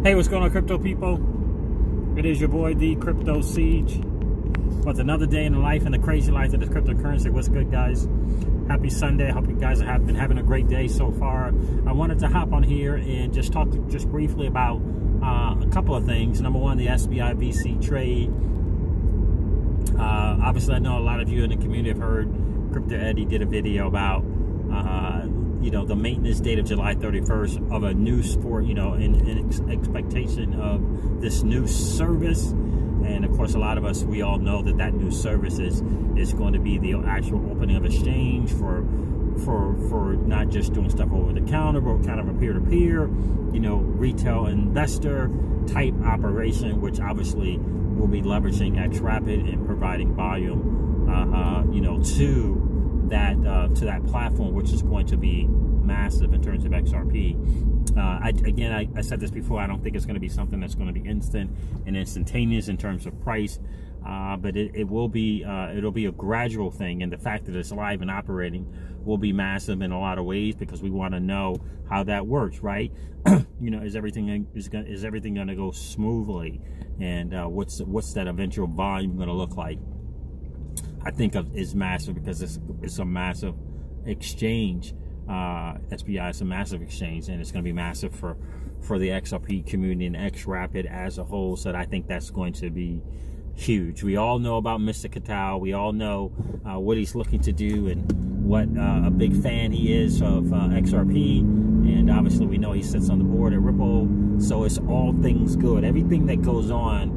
Hey, what's going on, crypto people? It is your boy, the Crypto Siege. Well, it's another day in the life and the crazy life of the cryptocurrency. What's good, guys? Happy Sunday. I hope you guys have been having a great day so far. I wanted to hop on here and just talk briefly about a couple of things. Number one, the SBI VC trade. Obviously, I know a lot of you in the community have heard Crypto Eddie did a video about the maintenance date of July 31st of a new sport, in expectation of this new service. And of course, a lot of us, we all know that new service is going to be the actual opening of exchange for not just doing stuff over the counter, but kind of a peer-to-peer, retail investor type operation, which obviously will be leveraging XRapid and providing volume, to that platform, which is going to be massive in terms of XRP. I said this before. I don't think it's going to be something that's going to be instant and instantaneous in terms of price, but it will be. It'll be a gradual thing, and the fact that it's live and operating will be massive in a lot of ways because we want to know how that works, right? Is everything going to go smoothly, and what's that eventual volume going to look like? I think is massive because it's a massive exchange. SBI is a massive exchange, and it's going to be massive for the XRP community and XRapid as a whole. So I think that's going to be huge. We all know about Mr. Catal. We all know what he's looking to do and what a big fan he is of XRP. And obviously we know he sits on the board at Ripple. So it's all things good. Everything that goes on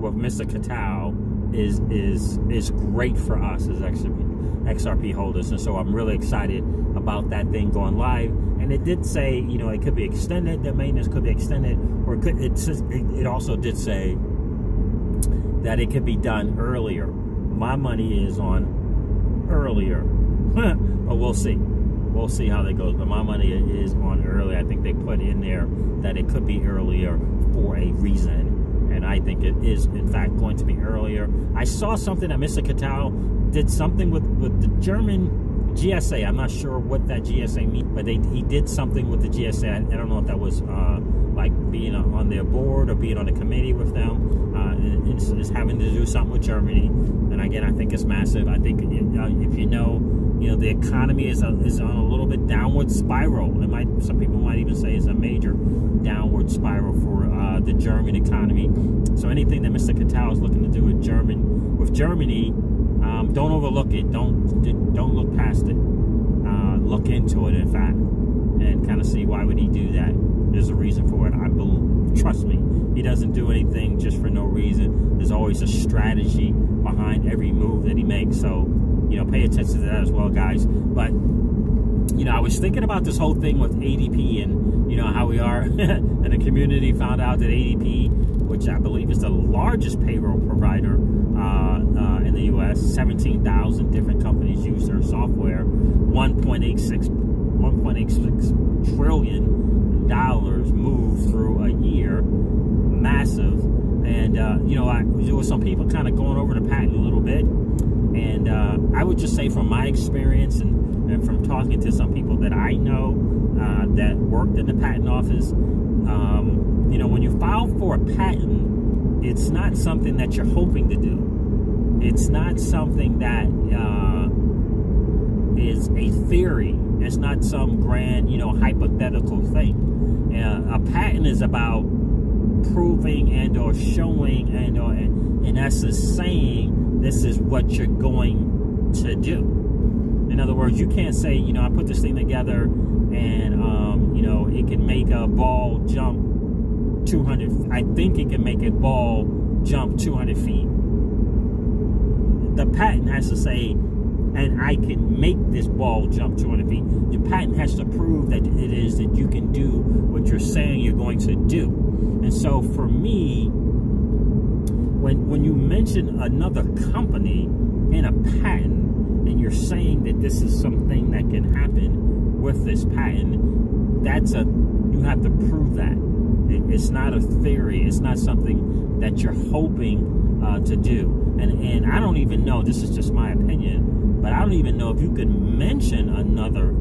with Mr. Catal is great for us as XRP holders, and so I'm really excited about that thing going live. And it did say, it could be extended. The maintenance could be extended, or it also did say that it could be done earlier. My money is on earlier, but we'll see. We'll see how that goes. But my money is on early. I think they put in there that it could be earlier for a reason. And I think it is, in fact, going to be earlier. I saw something that Mr. Catal did something with the German GSA. I'm not sure what that GSA means, but he did something with the GSA. I don't know if that was like being on their board or being on a committee with them. It's having to do something with Germany. And again, I think it's massive. I think if the economy is on a little bit downward spiral. Some people might even say it's a major downward spiral for the German economy. So anything that Mr. Catal is looking to do with Germany, don't overlook it. Don't look past it. Look into it, in fact, and kind of see why would he do that. There's a reason for it. Trust me, he doesn't do anything just for no reason. There's always a strategy behind every move that he makes. So pay attention to that as well, guys. But I was thinking about this whole thing with ADP and how we are and the community found out that ADP, which I believe is the largest payroll provider in the U.S., 17,000 different companies use their software, $1.86 trillion moved through a year, massive. And there were some people kind of going over the patent a little bit. And I would just say from my experience and from talking to some people that I know that worked in the patent office, when you file for a patent, it's not something that you're hoping to do. It's not something that is a theory. It's not some grand, hypothetical thing. A patent is about proving and or showing and or in essence saying this is what you're going to do. In other words, you can't say, I put this thing together and, it can make a ball jump 200. I think it can make a ball jump 200 feet. The patent has to say, and I can make this ball jump 200 feet. The patent has to prove that it is that you can do what you're saying you're going to do. And so for me, when you mention another company in a patent and you're saying that this is something that can happen with this patent, you have to prove that. It's not a theory. It's not something that you're hoping to do. And I don't even know, this is just my opinion, but I don't even know if you could mention another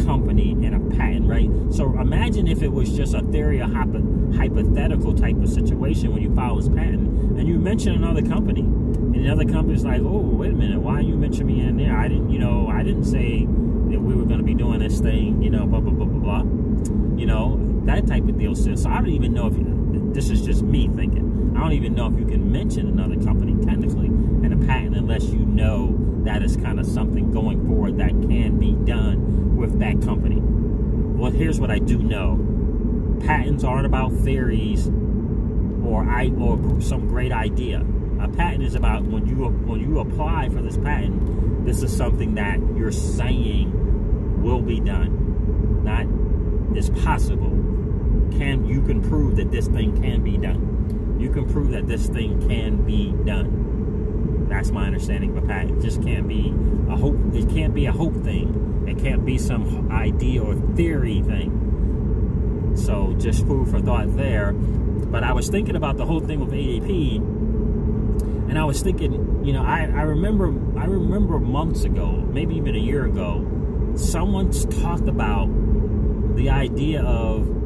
company and a patent, right? So imagine if it was just a theory, a hypothetical type of situation when you file this patent and you mention another company, and the other company's like, oh, wait a minute, why you mention me in there? I didn't say that we were going to be doing this thing, blah, blah, blah, blah, blah. That type of deal. So I don't even know if this is just me thinking. I don't even know if you can mention another company technically in a patent unless you know that is kind of something going forward that can be done with that company. Well, here's what I do know. Patents aren't about theories or some great idea. A patent is about when you apply for this patent, this is something that you're saying will be done, not is possible. You can prove that this thing can be done. You can prove that this thing can be done. That's my understanding of a patent. It just can't be a hope. It can't be a hope thing. It can't be some idea or theory thing. So just food for thought there. But I was thinking about the whole thing with ADP, and I was thinking, I remember months ago, maybe even a year ago, someone talked about the idea of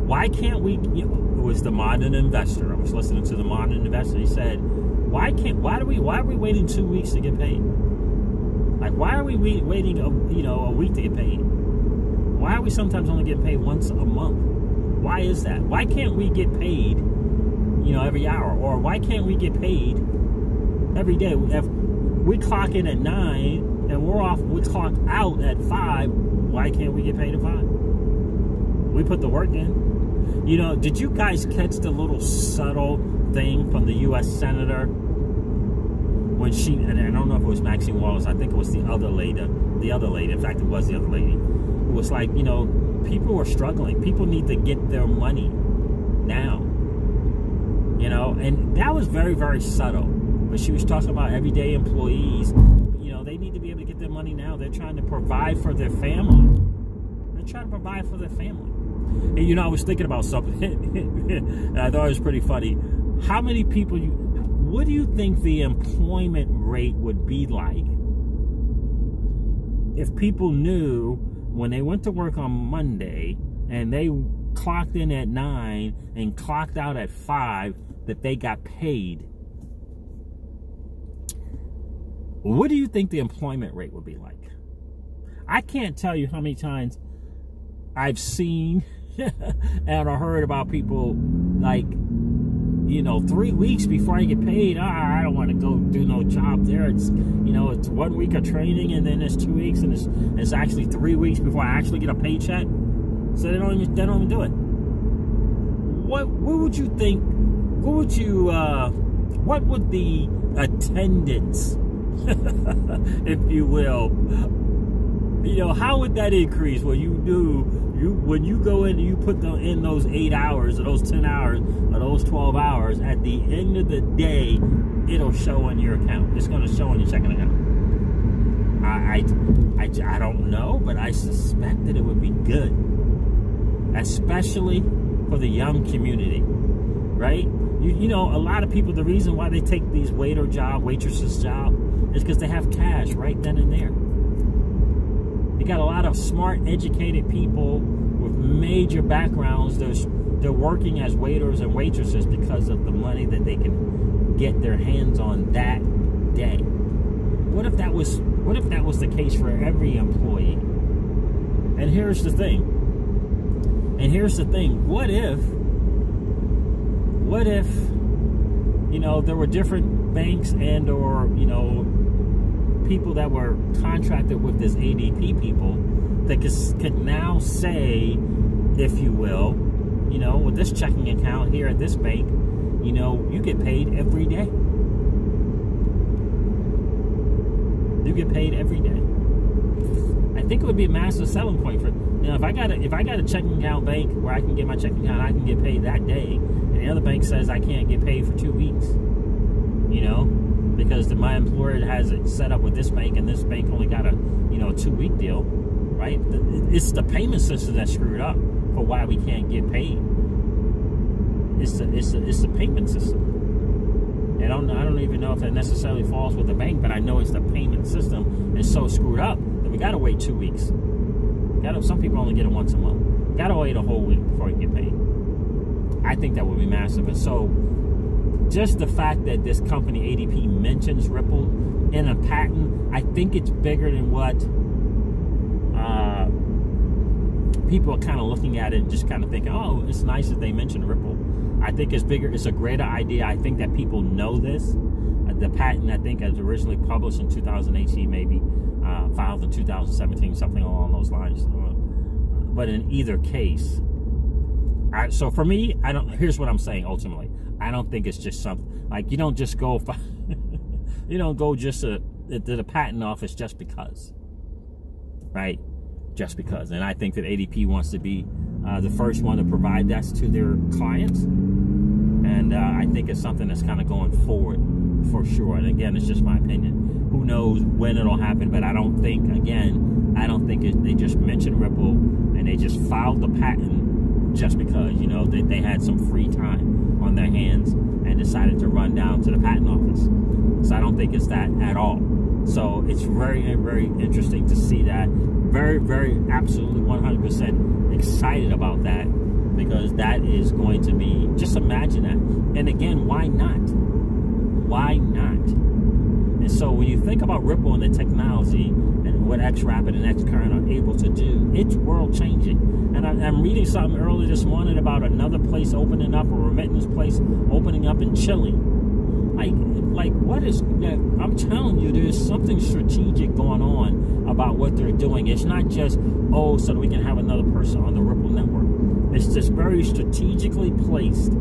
why can't we? It was the Modern Investor. I was listening to the Modern Investor. He said, why are we waiting 2 weeks to get paid? Like, why are we waiting a week to get paid? Why are we sometimes only getting paid once a month? Why is that? Why can't we get paid, every hour? Or why can't we get paid every day? If we clock in at 9 and we clock out at 5, why can't we get paid at 5? We put the work in. Did you guys catch the little subtle thing from the U.S. Senator when and I don't know if it was Maxine Wallace, I think it was the other lady, in fact it was the other lady, who was like, people are struggling, people need to get their money now, and that was very, very subtle, but she was talking about everyday employees, they need to be able to get their money now. They're trying to provide for their family. And I was thinking about something, and I thought it was pretty funny. How many people what do you think the employment rate would be like if people knew when they went to work on Monday and they clocked in at 9 and clocked out at 5 that they got paid? What do you think the employment rate would be like? I can't tell you how many times I've seen and I heard about people like, 3 weeks before I get paid, I don't want to go do no job there. It's, it's 1 week of training and then it's 2 weeks and it's actually 3 weeks before I actually get a paycheck. So they don't even do it. What would you think? What would the attendance, if you will, how would that increase when when you go in and you put in those 8 hours or those 10 hours or those 12 hours, at the end of the day, it'll show on your account. It's going to show on your checking account. I don't know, but I suspect that it would be good, especially for the young community, right? A lot of people, the reason why they take these waitresses job is because they have cash right then and there. You got a lot of smart, educated people with major backgrounds. They're working as waiters and waitresses because of the money that they can get their hands on that day. What if that was the case for every employee? And here's the thing. What if there were different banks and or people that were contracted with this ADP people that could now say, if you will, with this checking account here at this bank, you get paid every day. You get paid every day. I think it would be a massive selling point for, if I got a checking account bank where I can get my checking account, I can get paid that day, and the other bank says I can't get paid for 2 weeks, because my employer has it set up with this bank, and this bank only got a 2-week deal, right? It's the payment system that's screwed up for why we can't get paid. It's the payment system. And I don't even know if that necessarily falls with the bank, but I know it's the payment system is so screwed up that we got to wait 2 weeks Some people only get it once a month. Got to wait a whole week before you get paid. I think that would be massive. And so just the fact that this company, ADP, mentions Ripple in a patent, I think it's bigger than what people are kind of looking at it and just kind of thinking, oh, it's nice that they mentioned Ripple. I think it's bigger. It's a greater idea. I think that people know this. The patent, I think, was originally published in 2018, maybe filed in 2017, something along those lines. But in either case, so for me, here's what I'm saying. Ultimately, I don't think it's just something like you don't just go, you don't go just to the patent office just because, right? Just because. And I think that ADP wants to be the first one to provide that to their clients. And I think it's something that's kind of going forward for sure. And again, it's just my opinion. Who knows when it'll happen, but I don't think they just mentioned Ripple and they just filed the patent just because, you know, they had some free time on their hands and decided to run down to the patent office. So I don't think it's that at all. So it's very, very interesting to see that. Very, very, absolutely 100% excited about that, because that is going to be, just imagine that. And again, why not? Why not? And so when you think about Ripple and the technology and what XRapid and XCurrent are able to do, it's world changing. And I'm reading something earlier this morning about another place opening up, a remittance place opening up in Chile. Like what is, I'm telling you, there's something strategic going on about what they're doing. It's not just, oh, so that we can have another person on the Ripple network. It's just very strategically placed.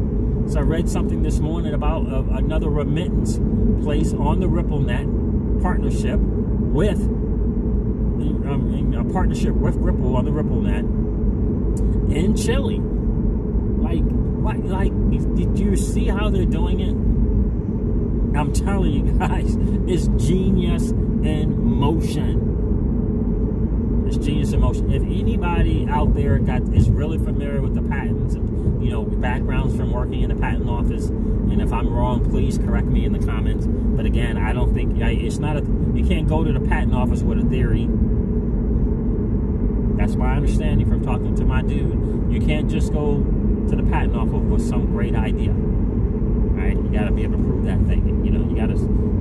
So I read something this morning about another remittance place on the RippleNet partnership with a partnership with Ripple on the RippleNet in Chile. Did you see how they're doing it? I'm telling you guys, it's genius in motion. It's genius in motion. If anybody out there is really familiar with the patents and, you know, backgrounds from working in the patent office, and if I'm wrong, please correct me in the comments. But again, I don't think it's not you can't go to the patent office with a theory. That's my understanding from talking to my dude. You can't just go to the patent office with some great idea. Right? You got to be able to prove that thing. You know,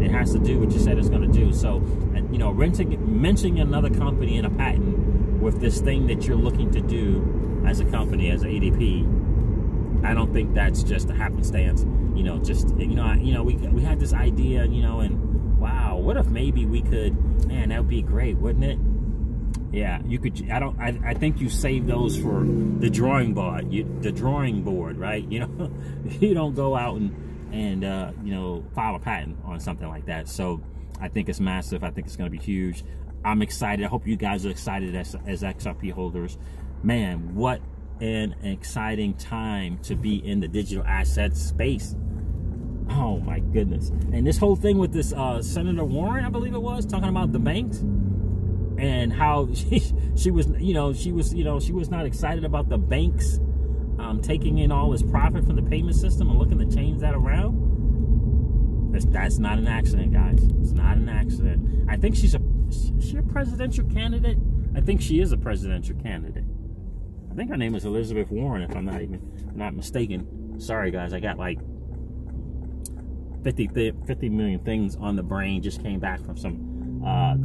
it has to do what you said it's going to do. So, you know, mentioning another company in a patent with this thing that you're looking to do as a company, as ADP, I don't think that's just a happenstance. You know, we had this idea, you know, and wow, what if maybe we could, man, that would be great, wouldn't it? Yeah, you could. I think you save those for the drawing board, right? You know, you don't go out and you know, file a patent on something like that. So I think it's massive. I think it's going to be huge. I'm excited. I hope you guys are excited as XRP holders. Man, what an exciting time to be in the digital asset space. Oh my goodness! And this whole thing with this Senator Warren, I believe it was, talking about the banks. And how she was not excited about the banks taking in all this profit from the payment system and looking to change that around. That's not an accident, guys. It's not an accident. I think is she a presidential candidate? I think she is a presidential candidate. I think her name is Elizabeth Warren, if I'm not mistaken. Sorry, guys. I got like 50 million things on the brain. Just came back from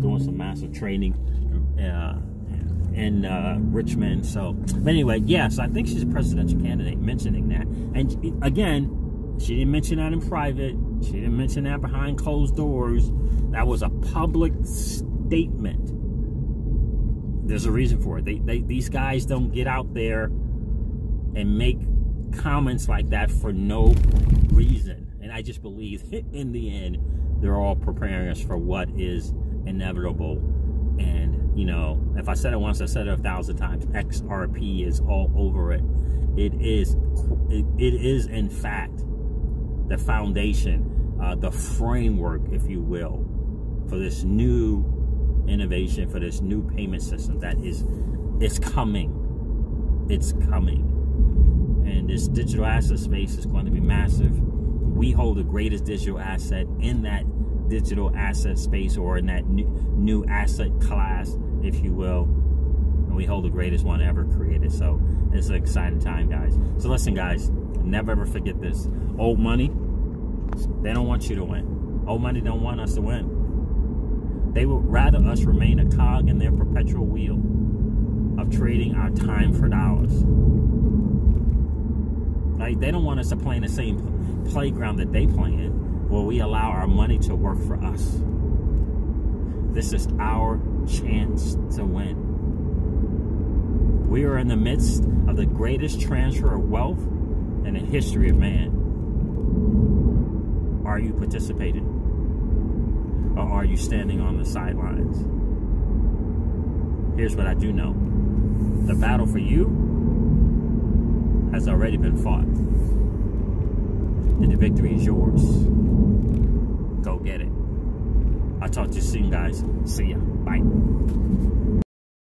doing some massive training in Richmond. So, but anyway, yes, I think she's a presidential candidate, mentioning that. And again, she didn't mention that in private. She didn't mention that behind closed doors. That was a public statement. There's a reason for it. These guys don't get out there and make comments like that for no reason. And I just believe in the end, they're all preparing us for what is inevitable. And, you know, if I said it once, I said it 1,000 times. XRP is all over it. It is in fact the foundation, the framework, if you will, for this new innovation, for this new payment system that it's coming. It's coming. And this digital asset space is going to be massive. We hold the greatest digital asset in that digital asset space, or in that new asset class, if you will. And we hold the greatest one ever created. So it's an exciting time, guys. So listen, guys, never ever forget this. Old money, they don't want you to win. Old money don't want us to win. They would rather us remain a cog in their perpetual wheel of trading our time for dollars. Like, they don't want us to play in the same playground that they play in, where we allow our money to work for us. This is our chance to win. We are in the midst of the greatest transfer of wealth in the history of man. Are you participating? Or are you standing on the sidelines? Here's what I do know. The battle for you has already been fought. And the victory is yours. Go get it. I'll talk to you soon, guys. See ya. Bye.